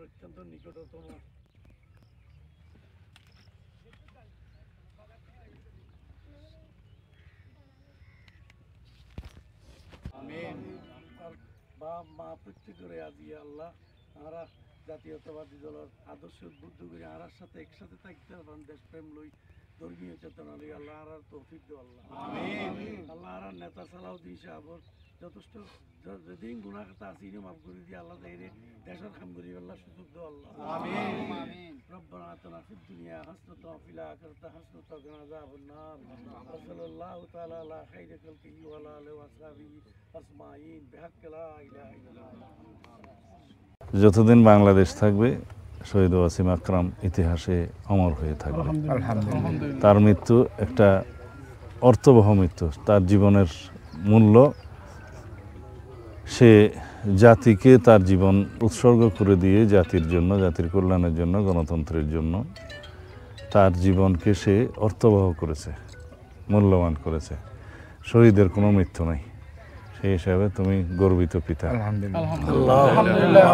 অত্যন্ত নিকটতম বা মা প্রত্যেকের আজি আল্লাহ আমরা জাতীয়তাবাদী দলের আদর্শ উদ্বুদ্ধ করে আর সাথে একসাথে থাকতে পারেন দেশপ্রেম লই ধর্মীয় চেতনা লই আল্লাহ আর তৌফিক দো আল্লাহ আল্লাহ আর নেতা সালাউদ্দিন সাহেবর যথেষ্ট যেদিন গুণা কথা আছে ইনি মাফ করে দিয়ে আল্লাহ দেশের কাম করি আল্লাহ সুযোগ দো আল্লাহ ربنا آتنا في الدنيا حسنة وفي الآخرة حسنة وقنا عذاب النار وصلى الله تعالى على خير خلقه وعلى آله وصحبه أجمعين بحق لا إله إلا الله যতদিন বাংলাদেশ থাকবে শহীদ ওয়াসিম আকরাম ইতিহাসে অমর হয়ে থাকবে আলহামদুলিল্লাহ। তার মৃত্যু একটা অর্থবহ মৃত্যু, তার জীবনের মূল্য, সে জাতিকে তার জীবন উৎসর্গ করে দিয়ে জাতির জন্য, জাতির কল্যাণের জন্য, গণতন্ত্রের জন্য তার জীবনকে সে অর্থবহ করেছে, মূল্যবান করেছে। শহীদের কোনো মৃত্যু নাই, সেই হিসাবে তুমি গর্বিত পিতা। আলহামদুলিল্লাহ।